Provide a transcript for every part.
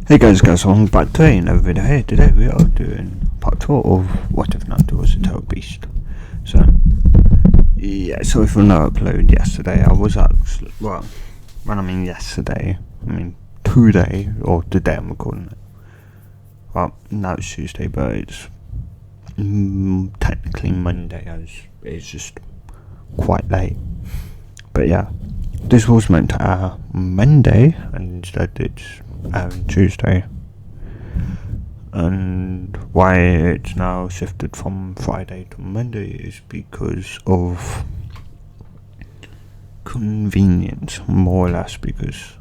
Hey guys, welcome back to another video. Here today we are doing part 2 of What If Naruto Was a Tail Beast. So, yeah, sorry for no upload yesterday. I was actually, well, when I mean yesterday, I mean today, or today I'm recording it. Well, now it's Tuesday, but it's technically Monday, as it's just quite late. But yeah, this was meant to air Monday, and instead it's Tuesday. And why it's now shifted from Friday to Monday is because of convenience, more or less, because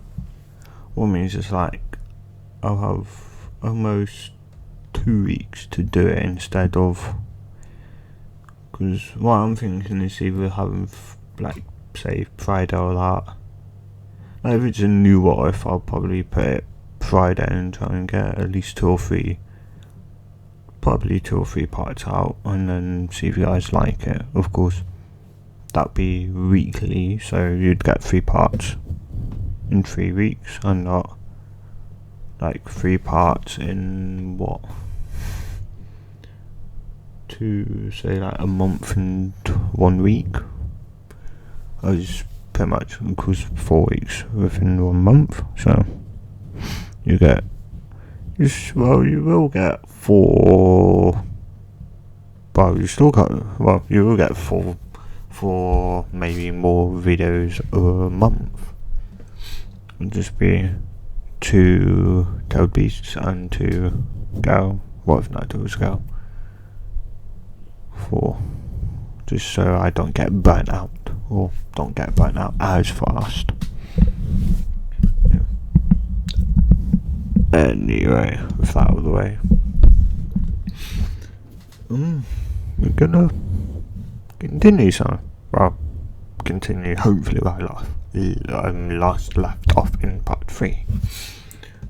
what means is like I'll have almost 2 weeks to do it instead of, because what I'm thinking is either having like say Friday or that. Like if it's a new What If, I'll probably put it Friday and try and get at least 2 or 3 parts out, and then see if you guys like it. Of course, that'd be weekly, so you'd get 3 parts in 3 weeks, and not like 3 parts in what, to say like a month and 1 week. I was pretty much, because 4 weeks within 1 month, so you get, you will get 4, well, you still got, well, you will get 4 maybe more videos a month. It'll just be 2 Toad Beasts and 2 Gal, What If Naruto Was Gal, 4, just so I don't get burnt out, or don't get burnt out as fast. Yeah. Anyway, with that out of the way, we're gonna continue continue hopefully where I last left off in part 3,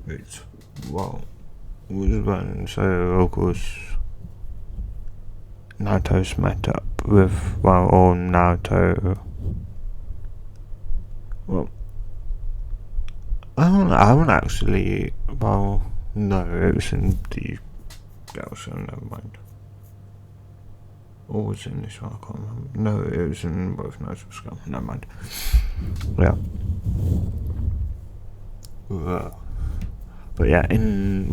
which, well, was when, so of course Naruto's met up with, well, or Naruto, well, I haven't actually, well, no, it was in the girl, so never mind. Or was it in this one? I can't remember. No, it was in both Naruto Skull. Never mind. Yeah. But yeah, in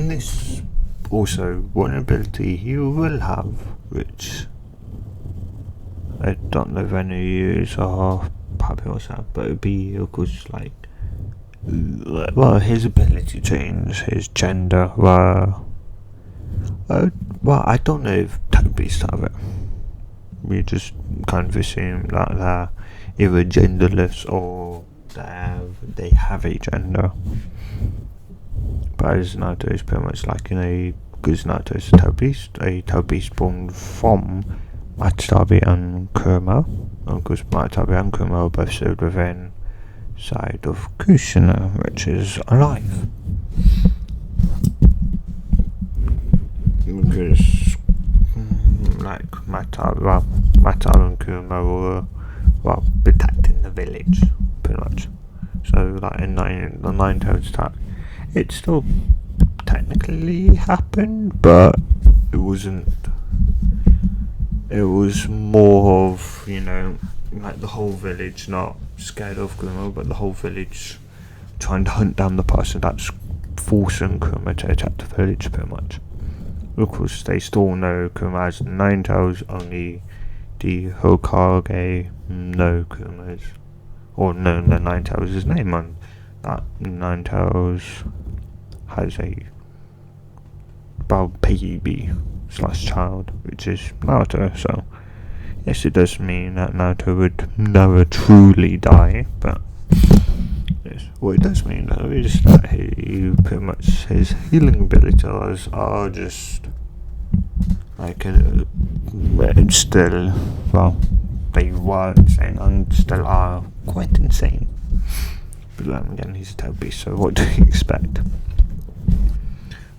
this, also, one ability he will have, which I don't know if any of you are happy with that, but it would be, of course, like, well, his ability to change his gender, well, I don't know if Toad Beasts have it. We just kind of assume that they're either genderless or they have a gender. But as Naruto is pretty much like because Naruto is a Toad Beast born from Matsudabi and Kurama. Of course, Matsudabi and Kurama are both stood within side of Kushina, which is alive. Because like Matsudabi and Kurama were, well, protecting the village, pretty much. So like in the Nine Tails attack, it still technically happened, but it wasn't. It was more of, like the whole village not scared of Kurama, but the whole village trying to hunt down the person that's forcing Kurama to attack the village, pretty much. Of course, they still know Kurama has 9 tails, only the Hokage know Kurama's, or know the 9 tails' name, and that 9 tails has a baby / child, which is Naruto, so yes, it does mean that Naruto would never truly die, but yes, what it does mean though is that he pretty much, his healing abilities are just like still, well, they were insane and still are quite insane. But then again, he's a Toad Beast, so what do you expect?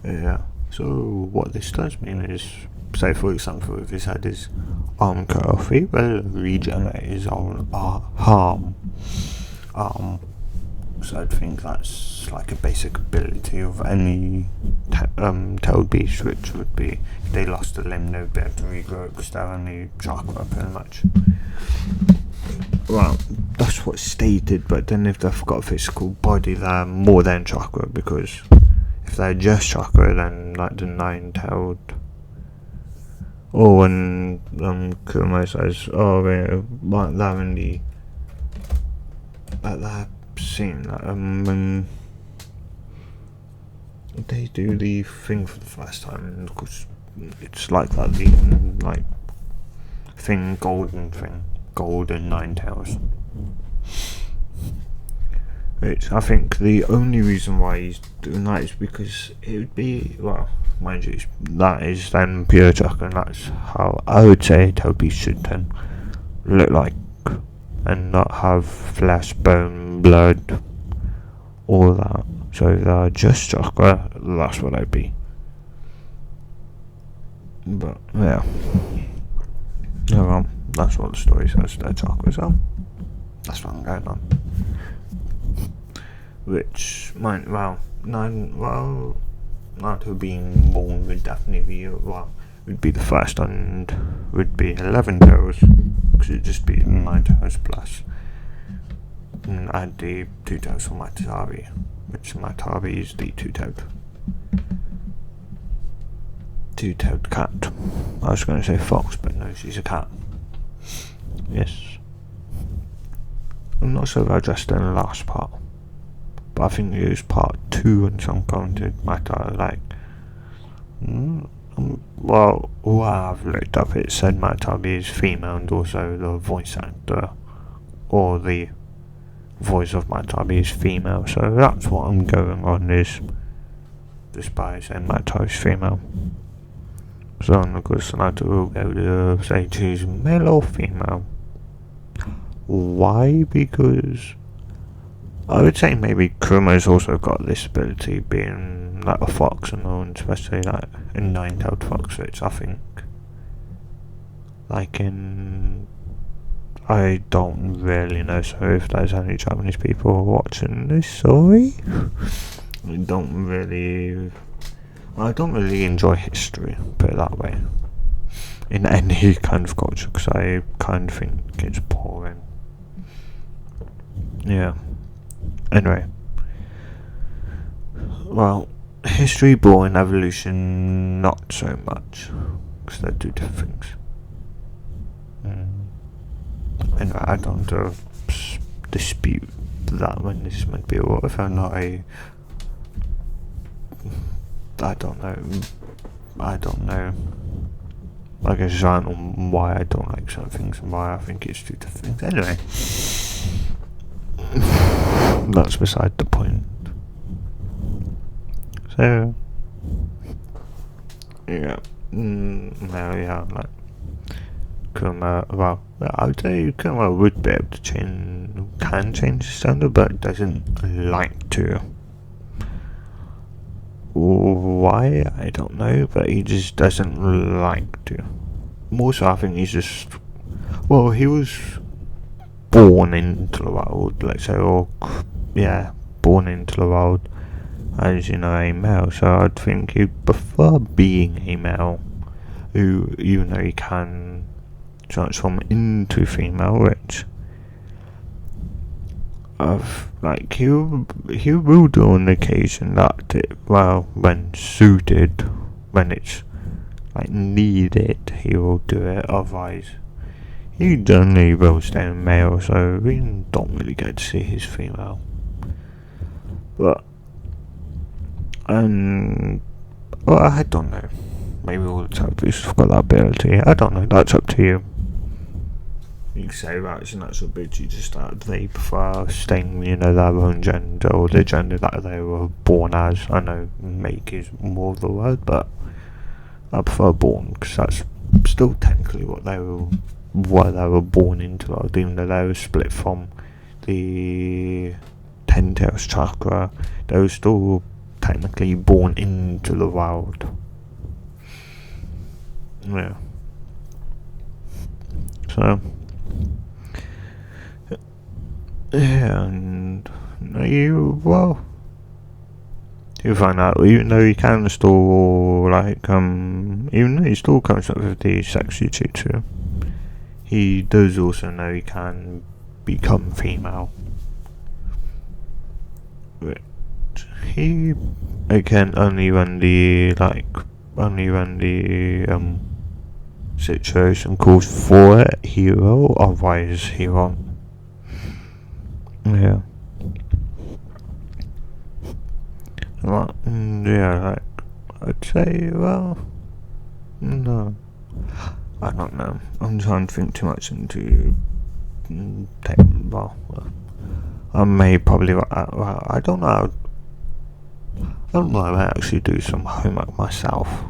Yeah. So what this does mean is, say for example, if his head is arm cut off, he will regenerate his own arm. because I think that's like a basic ability of any tailed beast, which would be if they lost a limb, they'd be able to regrow it because they're only chakra pretty much. Well, that's what's stated, but then if they've got a physical body, they're more than chakra, because if they're just chakra, then like the nine-tailed. Or when Kurama says, oh, like they're in the. Like that scene, when they do the thing for the first time, and of course it's like that, the like thing, golden nine tails. Which I think the only reason why he's doing that is because it would be, well, mind you, that is then pure chakra, and that's how I would say Toby should then look like, and not have flesh, bone, blood, all that. So if they're just chakra, that's what I'd be. But yeah, oh well, that's what the story says. They're chakras are. That's what I'm going on. Which might, Naruto being born would definitely be, would be the first, and would be 11 tails, because it'd just be 9 tails plus. And add the 2 tails for Matabi, which Matabi is the two-tailed cat. I was going to say fox, but no, she's a cat. Yes. I'm not sure if I addressed in the last part, but I think it was part 2 and some commented matter, like, well, what I've looked up, it said Matabi is female, and also the voice actor, or the voice of Matabi is female, so that's what I'm going on, is despite saying Matabi is female. So of course Naruto will go to say she's male or female. Why? Because I would say maybe Kuroma's also got this ability, being like a fox, and especially like a 9-tailed fox, which I think, like in, I don't really know, so if there's any Japanese people watching this, sorry. I don't really enjoy history, put it that way, in any kind of culture, because I kind of think it's boring. Yeah. Anyway. Well, history, boring, evolution, not so much, because they're two different things. Anyway, I don't dispute that when this is meant to be a what if I'm not a. I don't know. I guess I don't know why I don't like some things and why I think it's two different things. Anyway, that's beside the point. So, yeah, like Kurama. Well, I would say Kurama would be able to can change the standard, but doesn't like to. Why? I don't know, but he just doesn't like to. More so, I think he's just. Well, he was born into the world, let's say, born into the world as, a male, so I'd think he'd prefer being a male, who, even though he can transform into female, which he will do on occasion that when suited, when it's needed, he will do it. Otherwise, he generally will stay male, so we don't really get to see his female. But I don't know. Maybe all the Topies have got that ability. I don't know. That's up to you. You can say that it's a natural ability, just that they prefer staying, their own gender, or the gender that they were born as. I know make is more of the word, but I prefer born, because that's still technically what they were born into, even though they were split from the 10 tails chakra, they were still technically born into the world. Yeah. So, yeah, and you find out, even though he can still, even though he still comes up with the sexy tutu, he does also know he can become female. Which he, again, only when the situation calls for it, he will, otherwise he won't. Yeah. I'd say, no. I don't know. I'm trying to think too much into I may probably, I don't know. I might actually do some homework myself,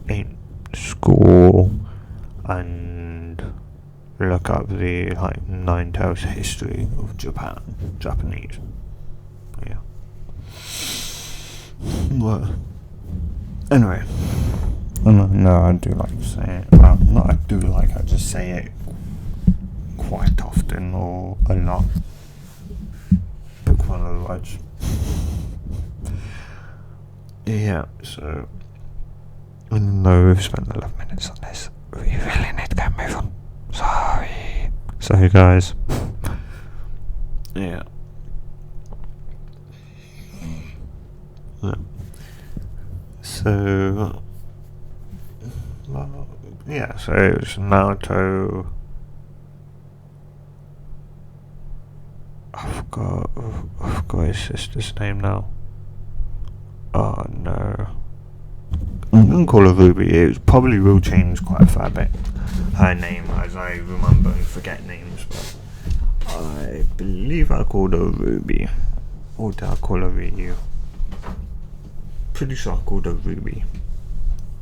in school, and look up the Nine Tails history of Japanese. Yeah. Well, anyway, no, I do like to say it. Well, not I do like, I just say it quite often or a lot. Pick one of the words. Yeah, so even though we've spent 11 minutes on this, we really need to get moving on. Sorry guys. Yeah. So it was Naruto. I forgot his sister's name now. Oh no. I'm gonna call her Ruby. It probably will change quite a fair bit, her name, as I remember and forget names, but I believe I called her Ruby. Or did I call her Ryu? Pretty sure I called her Ruby.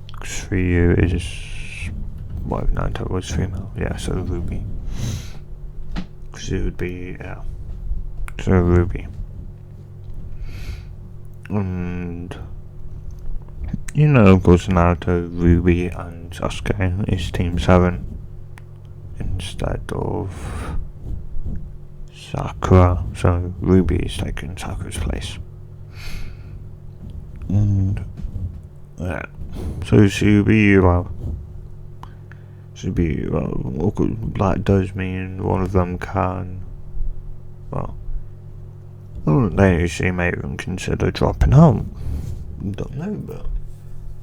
Because Ryu is what Naruto was female. Yeah, so Ruby. Because it would be, yeah. So Ruby. And of course, Naruto, Ruby, and Sasuke is Team 7 instead of Sakura. So Ruby is taking Sakura's place. And yeah, so she'll be does mean one of them can. She may even consider dropping out. Don't know, but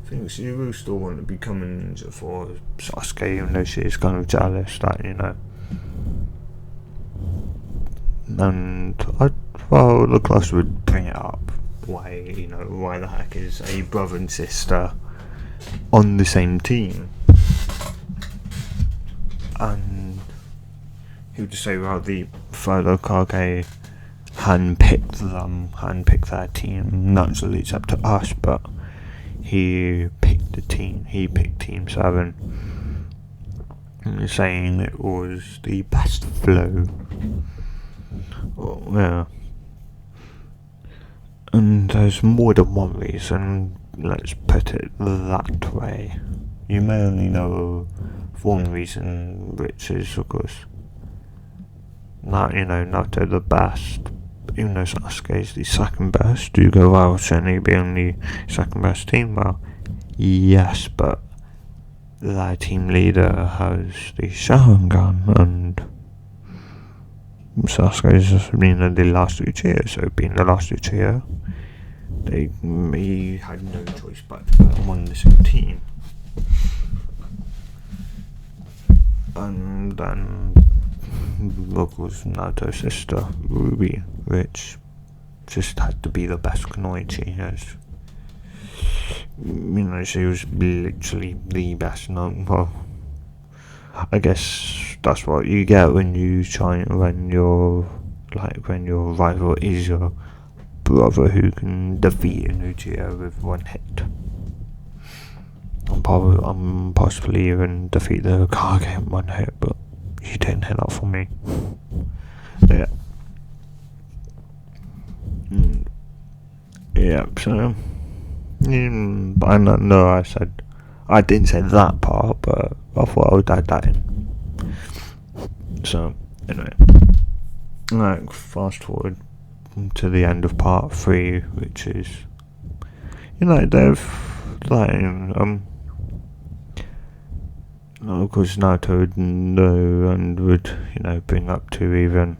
I think she will still want to be coming for Sasuke, even though she is kind of jealous that, And the class would bring it up. Why the heck is a brother and sister on the same team? And he would just say, the fellow Kage handpicked their team. Naturally, it's up to us, but he picked the team. He picked Team 7, saying it was the best flow. Yeah. And there's more than one reason, let's put it that way. You may only know of one reason, which is, of course, Naruto the best. Even though Sasuke is the second best, do you go, shouldn't he be on the second best team? Well, yes, but their team leader has the Sharingan, and Sasuke is the last Uchiha, so being the last Uchiha, he had no choice but to put him on the same team. And then, of course, Naruto's sister, Ruby, which just had to be the best kunoichi, as she was literally the best. I guess that's what you get when your rival is your brother who can defeat an Uchiha with one hit. Possibly even defeat the Kage in one hit, but he didn't hit that for me. Yeah. Yeah, so I know I didn't say that part, but I thought I would add that in. So, anyway. like fast forward to the end of part 3, which is, they've like of course Naruto would know and would bring up to even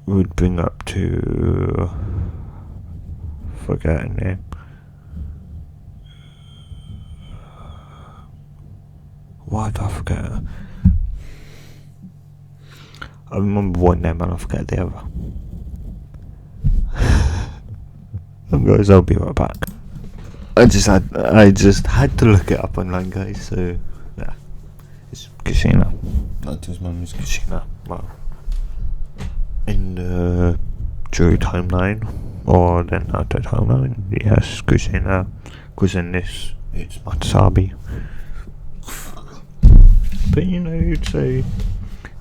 would bring up to forget her name. Why did I forget her? I remember one name and I forget the other. Guys, I'll be right back. I just had to look it up online, guys. So yeah, it's Kushina. Naruto's mum is Kushina. Well, in the Drew timeline or the Naruto timeline, yes, Kushina. Because in this, it's Matsusabi. But you'd say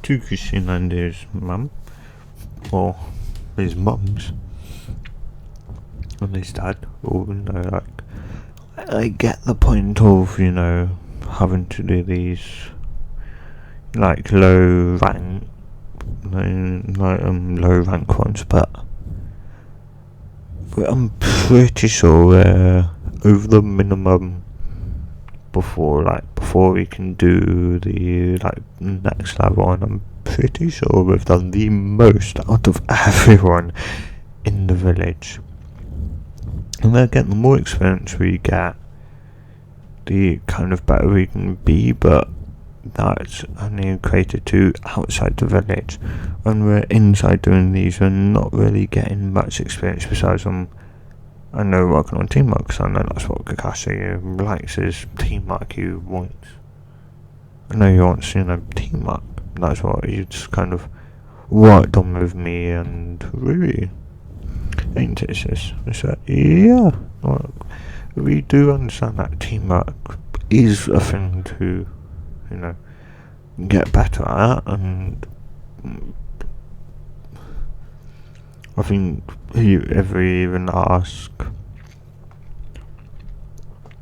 to Kushina and his mum, or his mums, and his dad, or I get the point of having to do these low rank ones, but I'm pretty sure we're over the minimum before we can do the next level, and I'm pretty sure we've done the most out of everyone in the village. And again, the more experience we get, the kind of better we can be, but that's only created to outside the village. When we're inside doing these, we're not really getting much experience besides I know working on teamwork, because I know that's what Kakashi likes, is teamwork. He wants, I know he wants, teamwork. That's what he just kind of worked on with me and Rui. Ain't it, sis? So, yeah, we do understand that teamwork is a thing to, get better at, and I think if we even ask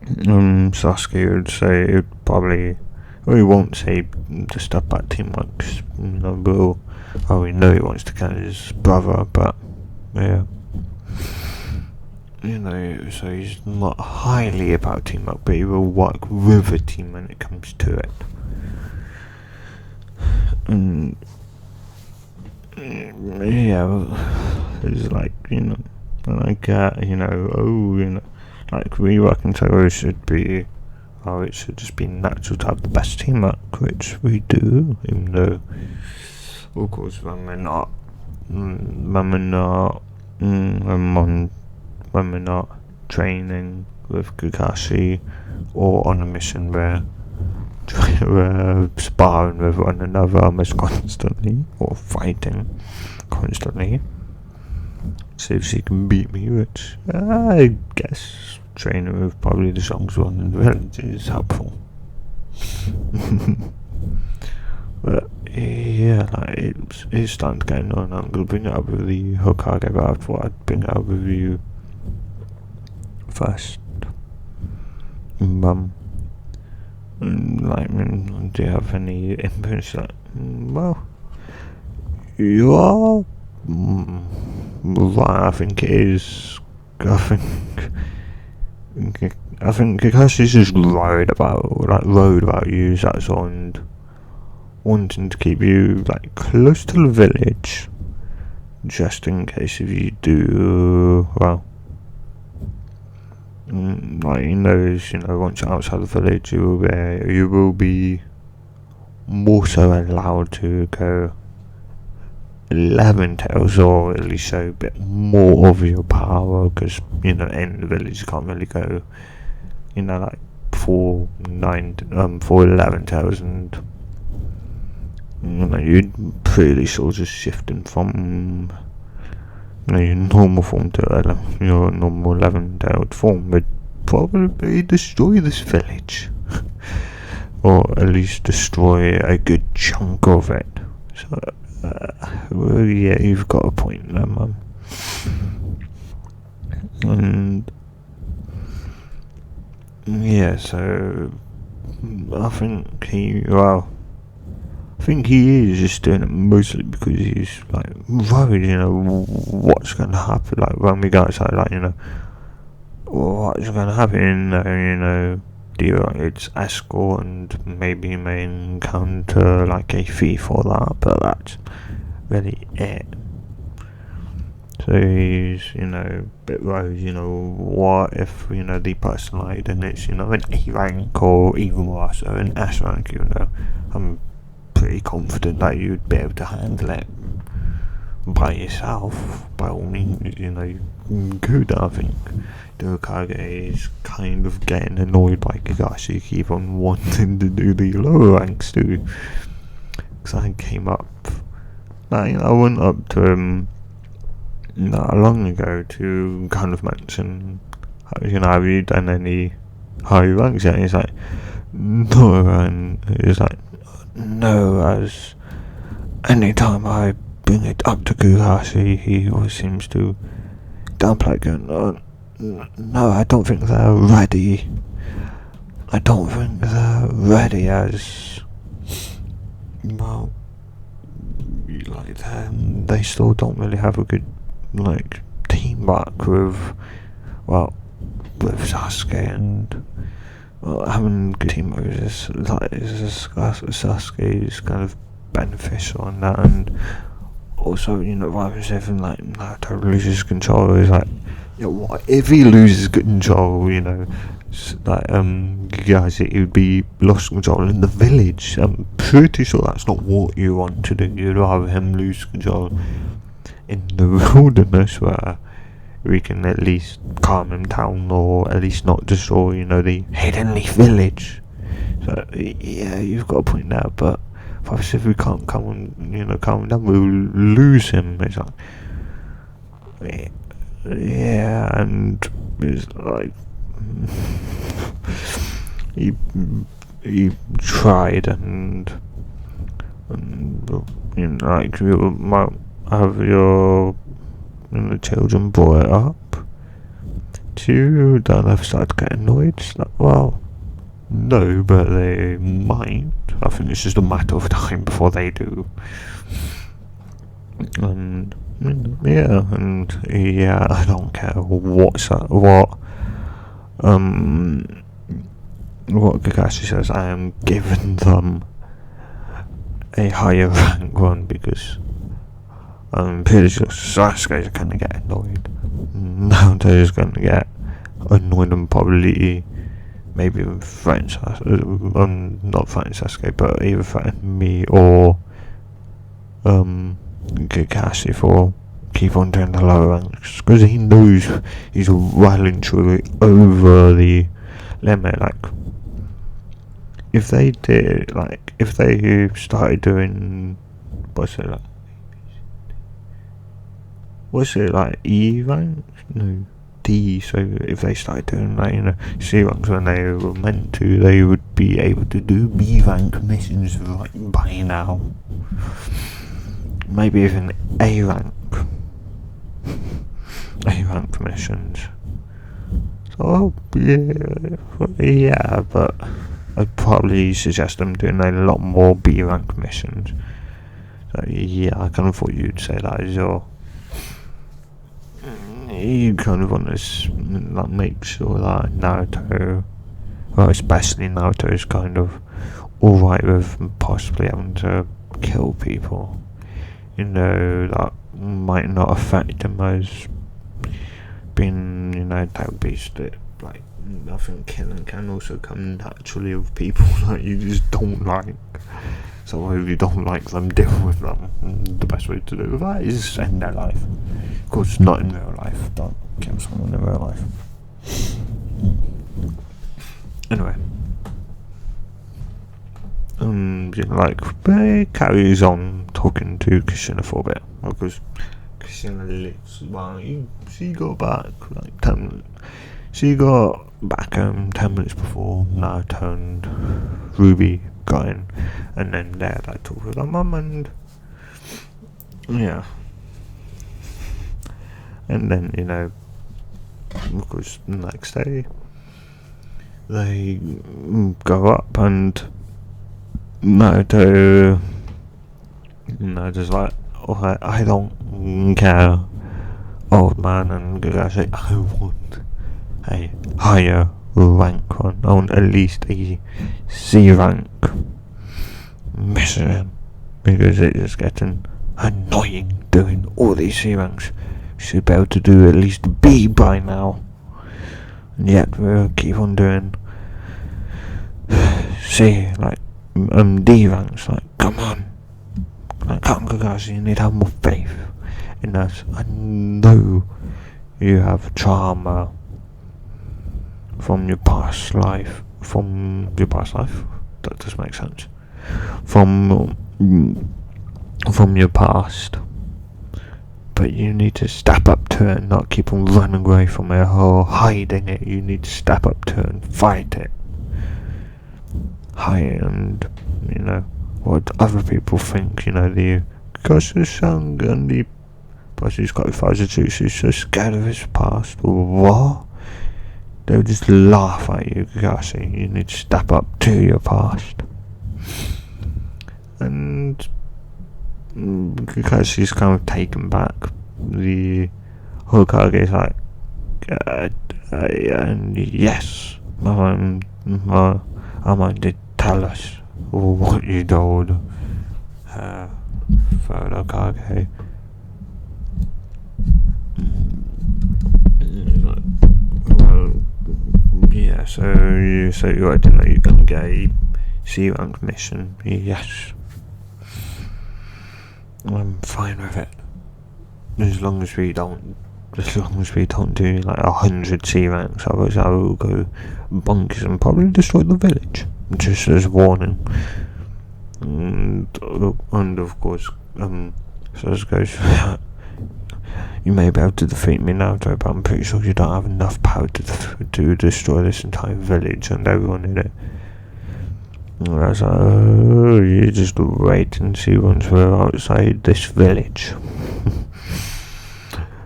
Sasuke, would say it would probably, we won't say the stuff about teamwork, we know he wants to kill his brother, but yeah. So he's not highly about teamwork, but he will work with a team when it comes to it. And yeah, well, it's and I get, we working together it should just be natural to have the best teamwork, which we do, even though, of course, when we're not training with Kakashi or on a mission where we're sparring with one another almost constantly, or fighting constantly, see if she can beat me, which I guess training with probably the strongest one in the village is helpful. But yeah, it's starting to get on. I'm gonna bring it up with the Hokage, but I thought I'd bring it up with you first. Do you have any inputs? Well, you are right. I think it is. I think Kakashi's just worried about you, that's all, and wanting to keep you close to the village, just in case if you do he knows, once you're outside the village, you will be more so allowed to go 11 tails, or at least show a bit more of your power, because in the village you can't really go for 11 tails, and you're pretty sure just shifting from your normal form to your normal 11-tailed form would probably destroy this village, or at least destroy a good chunk of it. So well, yeah, you've got a point there, Mum. And yeah, so I think think he is just doing it mostly because he's like worried, what's going to happen. Like when we go outside, like what's going to happen. It's escort, and maybe he may encounter like a thief or that, but that's really it. So he's, a bit worried, what if, the person lied and it's, an A rank or even worse, or an S rank, I'm pretty confident that you'd be able to handle it by yourself. By all means, you could. I think Dokage is kind of getting annoyed by Kakashi keep on wanting to do the lower ranks too. Because I came up, I went up to him not long ago to kind of mention, have you done any high ranks yet? And he's like, no, and he's like, no, as anytime I bring it up to Kakashi, he always seems to downplay it, no, I don't think they're ready. I don't think they're ready as, well, like, they still don't really have a good, like, teamwork with Sasuke, and having good teamwork is Sasuke is kind of beneficial on that. And also, what I was saying, like, Naruto loses control, is like, what if he loses control, guys, it would be lost control in the village. I'm pretty sure that's not what you want to do. You'd rather him lose control in the wilderness, where we can at least calm him down, or at least not destroy, the Hidden Leaf village. So yeah, you've got a point there, but obviously if we can't calm him down, we'll lose him. It's like, yeah, and it's like he tried, and like, you might have your children brought it up to you, then they've started to get annoyed. It's like, well, no, but they might. I think it's just a matter of time before they do. And I don't care what Kakashi says. I am giving them a higher rank one, because I'm pretty sure Sasuke is going to get annoyed. Naruto is going to get annoyed and probably maybe even threaten Sasuke, not threaten Sasuke, but either threaten me or Kakashi for keep on doing the lower ranks, because he knows he's well and truly over the limit. Like, if they started doing, what's it like, E rank? No, D. So if they started doing, like, C ranks when they were meant to, they would be able to do B rank missions right by now. Maybe even A rank missions. So yeah, but I'd probably suggest them doing a lot more B rank missions. So yeah, I kind of thought you'd say that as your. You kind of want to make sure that Naruto, well, especially Naruto, is kind of alright with possibly having to kill people. That might not affect him as being, that beast that, like, I think killing can also come naturally with people that you just don't like. So if you don't like them, deal with them. And the best way to do that is end their life. Of course, not in real life. Don't kill someone in real life. Anyway. He carries on talking to Kushina for a bit, because Kushina lives. Well, she got back like 10 minutes. She got back 10 minutes before Naruto and Ruby got in, and then they had like talk with her mum, and yeah, and then of course the next day they go up, and Naruto just like, I don't care, old man, and Kakashi, I want a higher rank one. I want at least a C rank mission, because it is getting annoying doing all these C ranks. Should be able to do at least B by now, and yet we'll keep on doing C, like D ranks. Like, come on, like, come on, Kakashi, you need to have more faith in us. I know you have trauma from your past life. That does make sense. From your past, but you need to step up to it and not keep on running away from it or hiding it. You need to step up to it and fight it. And what other people think, the Kakashi-san and the person who's got Fazujutsu is so scared of his past. What? They'll just laugh at you, Kakashi. You need to step up to your past. And Kakashi's kind of taken back. The Hokage's like, and yes, Mama did tell us what you told third Hokage. Yeah, so you're acting like you're gonna get a C rank mission. Yes, I'm fine with it. As long as we don't do like 100 C ranks, otherwise I will go bonkers and probably destroy the village. Just as a warning. And of course, Sasuke, you may be able to defeat me now, but I'm pretty sure you don't have enough power to destroy this entire village and everyone in it. And I was like, oh, you just wait and see once we're outside this village.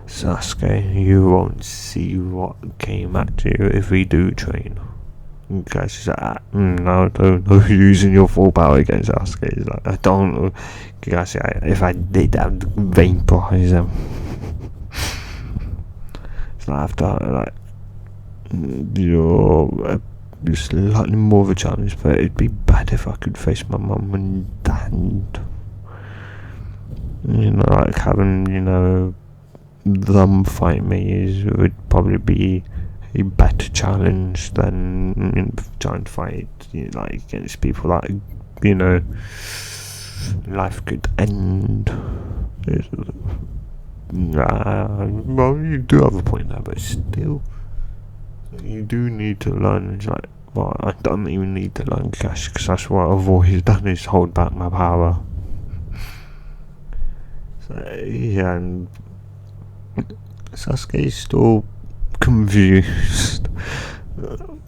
Sasuke, you won't see what came at you if we do train. Guys is like, no, don't know using your full power against Sasuke. He's like, I don't know. Guys, if I did, I'd vaporize him. So after, you're slightly more of a challenge, but it'd be bad if I could face my mum and dad. Like having, them fight me would probably be a better challenge than trying to fight against people that life could end. Well, you do have a point there, but still, you do need to learn. It's like, well, I don't even need to learn cash, because that's what I've always done, is hold back my power. So yeah, and Sasuke's still confused.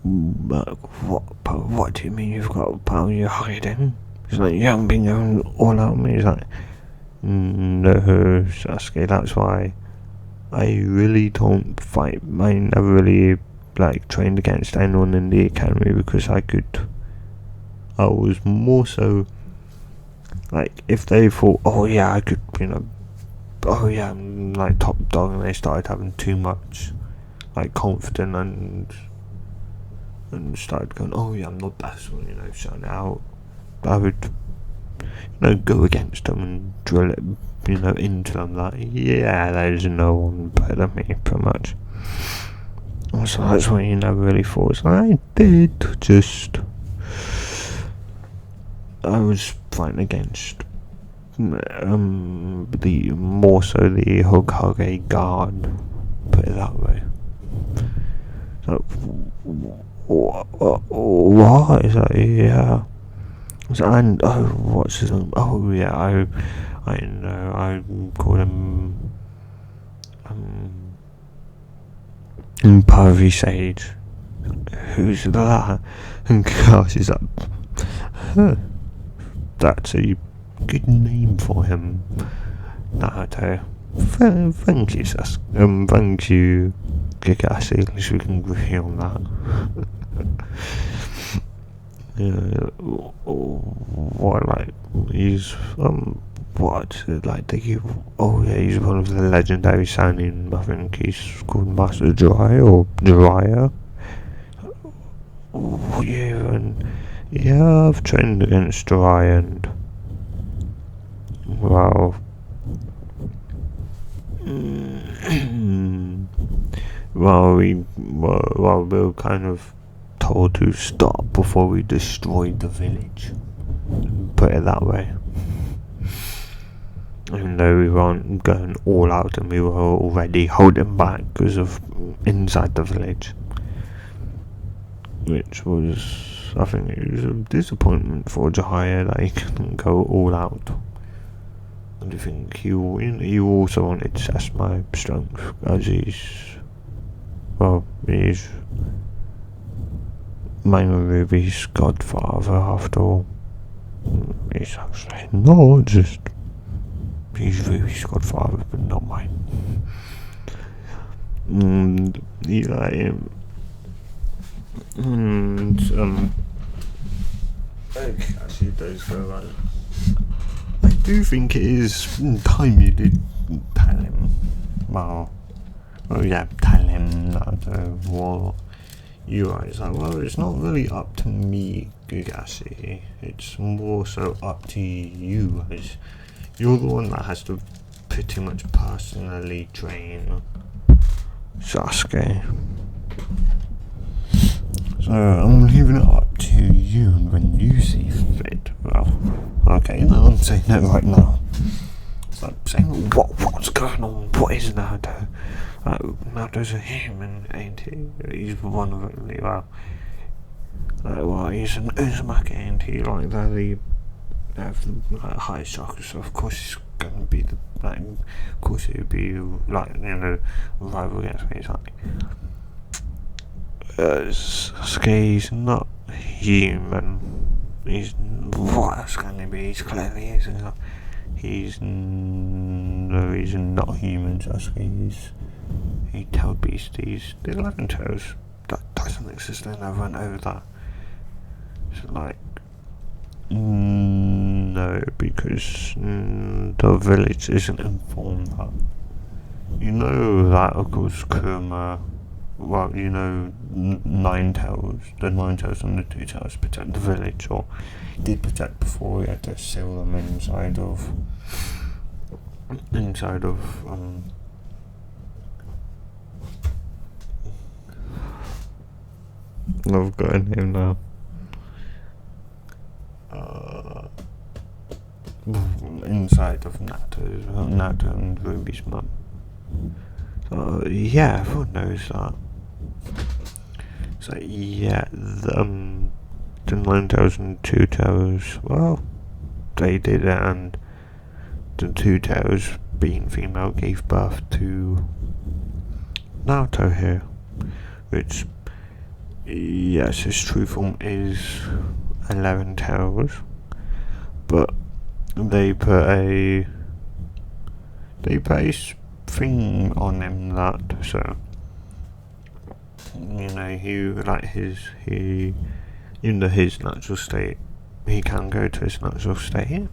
What do you mean you've got power you're hiding? He's like, you haven't been going all out on me. He's like, no, Sasuke, that's why I really don't fight. I never really trained against anyone in the academy, because I was more so if they thought, oh yeah, I could, oh yeah, I'm top dog, and they started having too much confidence and started going, oh yeah, I'm the best one, shouting out, I would go against them and drill it into them yeah, there's no one better than me, pretty much. So that's what you never really thought. So I did, just I was fighting against the more so the Hokage guard, put it that way. So what is that? Yeah. So, and what's his name? Oh yeah, I know. I call him Pervy Sage. Who's that? And gosh, he's like, huh, that's a good name for him. Naruto. Thank you, thank you, Kakashi. At least we can agree on that. He's what? Like, oh yeah, he's one of the legendary Sannin. I think he's called Master Jiraiya. Oh, yeah, and yeah, I've trained against Jiraiya, and well, we were kind of told to stop before we destroyed the village. Put it that way. Even though we weren't going all out and we were already holding back because of inside the village. Which was, I think it was a disappointment for Jahia that he couldn't go all out. And I think he also wanted to test my strength as he's Minor Ruby's godfather after all. He's actually not just, he's Ruby's godfather but not mine. And actually it does go right. I do think it is time you did tell him. Tell him that what you guys like. Well, it's not really up to me, Gugashi. It's more so up to you, as you're the one that has to pretty much personally train Sasuke. So I'm leaving it up to you, and when you see fit, well, okay, no, I'm saying that right now. It's like saying, what's going on? What is Naruto? Naruto's a human, ain't he? He's one of it. He's an Uzumaki, ain't he? Like that, they have the highest chakra, so of course he's gonna be of course it would be rival against me. It's like, Sasuke's not human. He's what else can he be? He's clearly is. He's not human. Sasuke he tailed beast. He's the 11 toes. That doesn't exist. I never went over that. It's like no, because the village isn't informed that. You know that of course Kurama. Well, you know, Nine Tails, the Nine Tails and the Two Tails protect the village, or did protect before we had to seal them inside of I've got a name now. Inside of Naruto and Ruby's mum. So yeah, everyone knows that. So yeah, the Nine Tails and Two Tails, well, they did it, and the Two Tails, being female, gave birth to Naruto here, which, yes, his true form is 11 Tails, but they put a thing on him that, so his natural state, he can go to his natural state,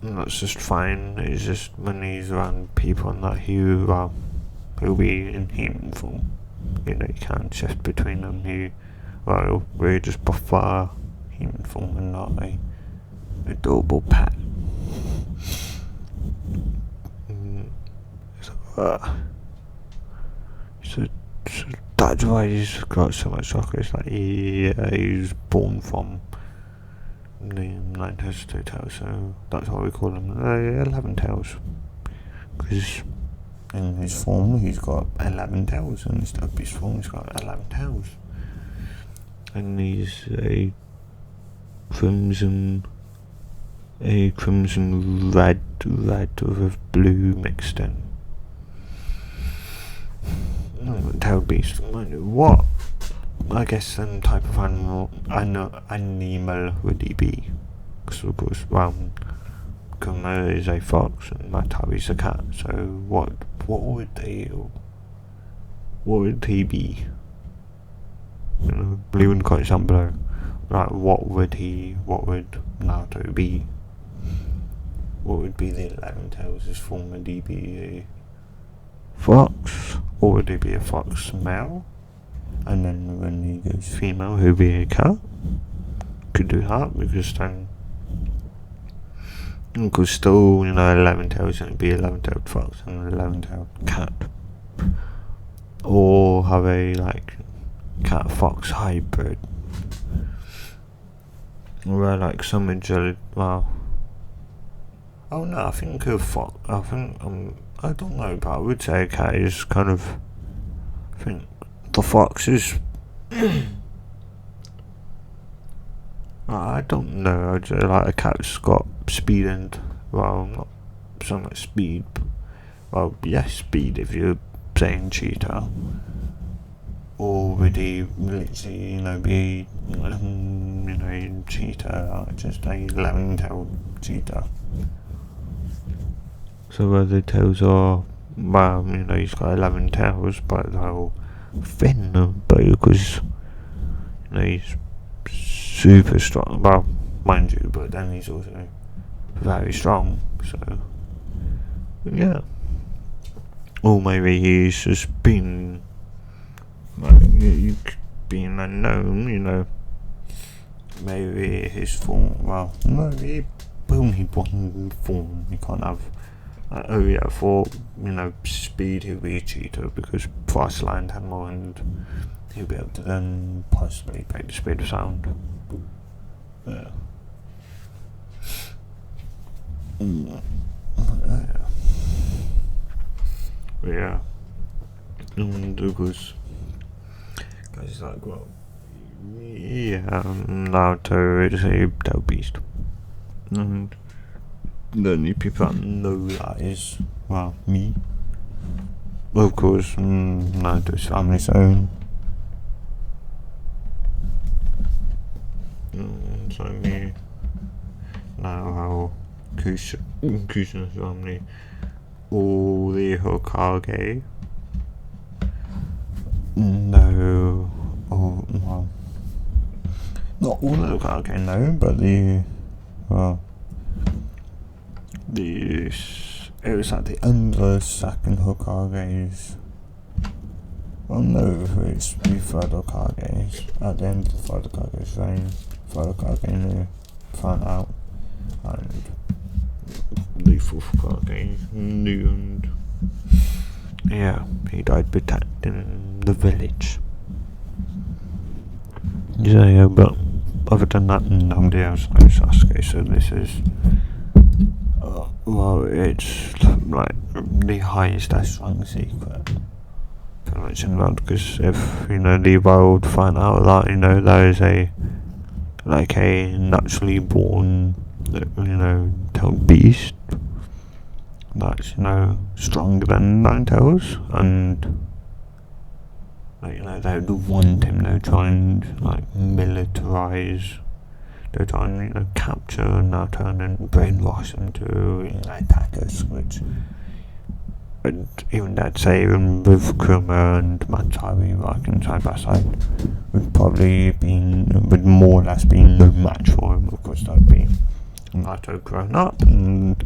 and that's just fine. It's just when he's around people and that he'll be in human form. You can't shift between them. We just prefer human form and not a adorable pet. So that's why he's got so much chakra. It's like he's born from the 9 tails, 2 tails, so that's why we call him 11 tails. Because in his form he's got 11 tails, and instead of his form he's got 11 tails. And he's a crimson red with blue mixed in. Tail beast. What? I guess some type of animal would he be? Because of course, Kuma is a fox and Matabi's a cat. So what would he be? Leave in the comments down below. Right, what would Naruto be? what would be the 11 tails' form? Would he be a fox, or would he be a fox male? And then when he goes female, he'll be a cat. Could do that, because then, because still, 11 tails, and it'd be 11-tailed fox and an 11-tailed cat. Or have a, like, cat fox hybrid. Where, like, some agility, well, oh no, I think a fox, I don't know, but I would say a cat is kind of, I think the fox is, I don't know, I'd say like a cat's got speed and, well, not so much speed, but, well, yes, speed if you're saying cheetah. Or would he literally, be, cheetah, like just a 11-tailed cheetah? So where the tails are, well, he's got 11 tails, but they're all thin, but because, he's super strong, well, mind you, but then he's also very strong, so, yeah. Or maybe he's just been, like, being unknown, maybe his form, well, no, he only one form, he can't have, oh yeah, for, speed he'll be a cheetah, because fast land animal, and he'll be able to then possibly break the speed of sound. Yeah. Yeah. And because like, well, yeah, Naruto is a tail beast, and the only people that know that is, well, me. Of course, Naruto's family's own. So me, now how Kushina's family, all the Hokage. No, well, not all the Hokage, no, but it was at the end of the second Hokage's, well no, it's the third Hokage's, at the end of the third Hokage's reign, third Hokage found out, and the fourth Hokage knew, and yeah, he died protecting the village. Yeah, but other than that, nobody else knows Sasuke, so this is, well, it's like the highest strong secret pretty much in the world, because if, the world find out that, there is a naturally born, tail beast that's, stronger than Nine Tails, and they would want him, they're trying to militarize, they're trying to capture Naruto and then brainwash him to attack us, which, and even that say, even with Kurama and Matari working side by side, would more or less be no match for him. Of course, that would be Naruto grown up, and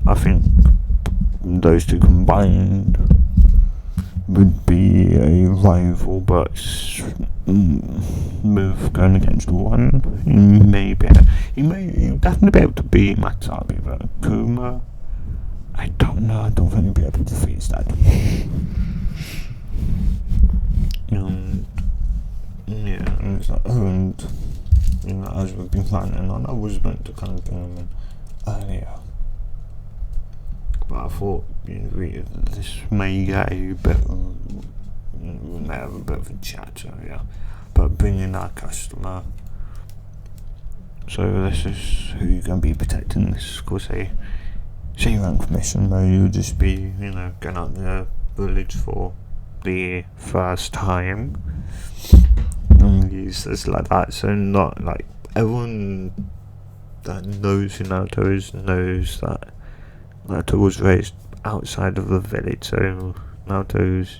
I think those two combined would be a rival, but with going against one, he may definitely be able to beat Matsubi, but Kuma, I don't know, I don't think he'll be able to defeat his dad. Yeah, and it's like, as we've been planning on, I was meant to kind of bring him in earlier, but I thought, this may get a bit, we may have a bit of a chat, so yeah, but bringing our customer, so this is who you're going to be protecting. This is, of course, a C-rank mission where you'll just be, going out to the village for the first time, and use this like that, so not like everyone that knows who Naruto is knows that Naruto was raised outside of the village, so Naruto's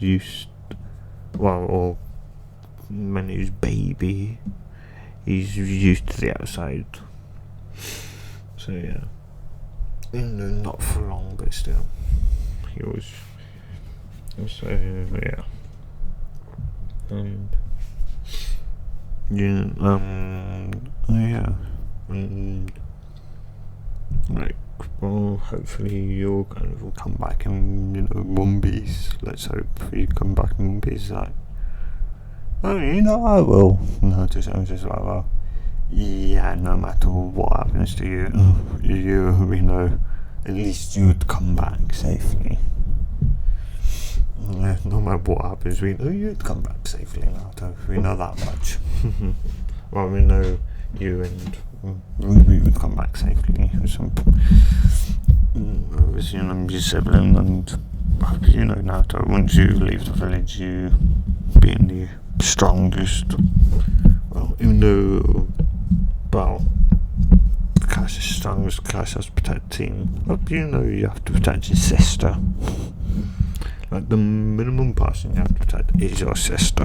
or when he was baby, he's used to the outside, so yeah. not for long, but still, he was. So yeah. Yeah. And like, well, hopefully you'll kind of come back in, one piece. Let's hope you come back in one piece. Like, oh, I will. No, I'm just like, well, yeah, no matter what happens to you, at least you'd come back safely. Yeah, no matter what happens, we know you'd come back safely, Naruto. We know that much. Well, we know you and we would come back safely. As your sibling, and Naruto, once you leave the village, you being the strongest. Well, even though, well, Cash is strongest, Cash has to protect the team. But you have to protect your sister. Like, the minimum person you have to protect is your sister.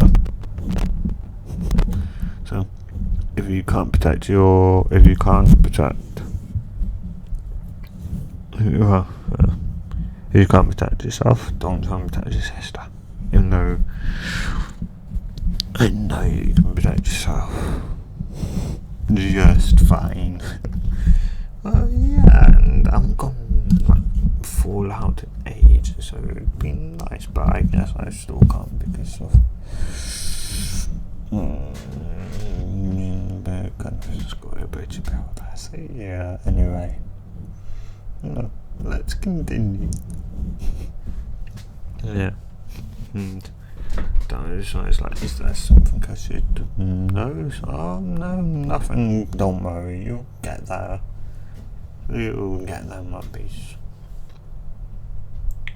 So, if you can't protect yourself, don't try and protect your sister. Even though I know you can protect yourself just fine. Yeah, and I'm gonna fall out in age, so it'd be nice, but I guess I still can't because of so yeah, anyway, let's continue. Yeah. And it's like, is there something I should know? Oh, no, nothing, don't worry, you'll get there, my piece.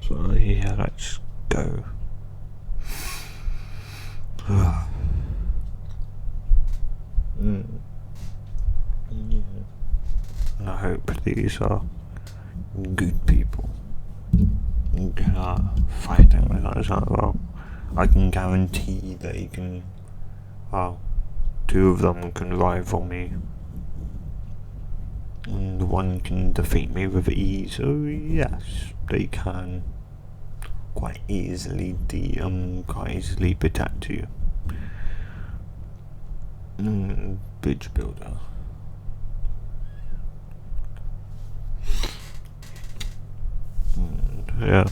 So yeah, let's go. Yeah. And I hope these are good people fighting with us. Well, I can guarantee that you can. Well, two of them can rival me, and one can defeat me with ease. So yes, they can quite easily protect you. Bridge builder. Yeah.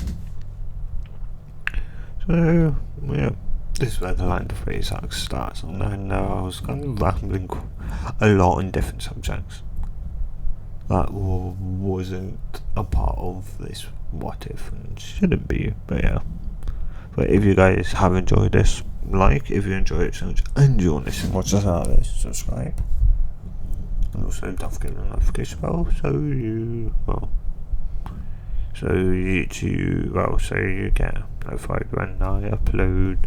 So yeah, this is where the Land of Freeze arc starts, and I know I was kind of rambling a lot on different subjects that wasn't a part of this what if and shouldn't be, but yeah. But if you guys have enjoyed this, if you enjoy it so much and you want to listen much as others, subscribe. And also don't forget the notification bell so you get notified when I upload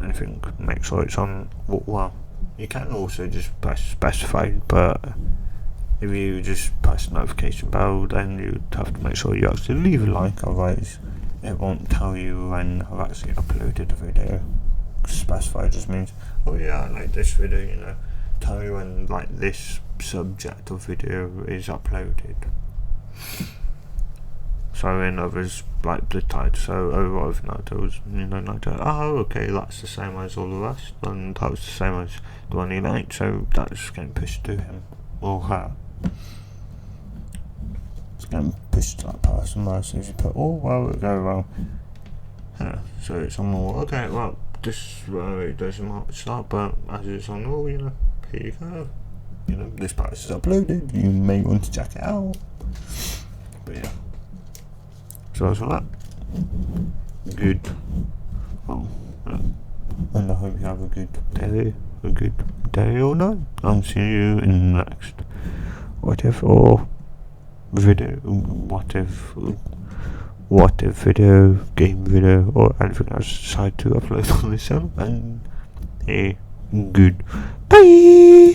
anything. Make sure it's on. Well, you can also just press specified, but if you just press the notification bell, then you'd have to make sure you actually leave a like, otherwise it won't tell you when I've actually uploaded a video. Specify just means, oh yeah, I like this video, tell you when this subject of video is uploaded. So in others, the title, so I've noticed, oh okay, that's the same as all the rest, and that was the same as the one he liked, so that's getting pushed to him or her. It's getting pushed to that person, as if you put, so it's on all, okay, well, this it doesn't mark start, but as it's on all, here you go. This part is uploaded, you may want to check it out. But yeah. So that's all that. Good. Well, and I hope you have a good day or night. I'll see you in the next video, game video, or anything else I decide to upload on this channel. And good. Bye.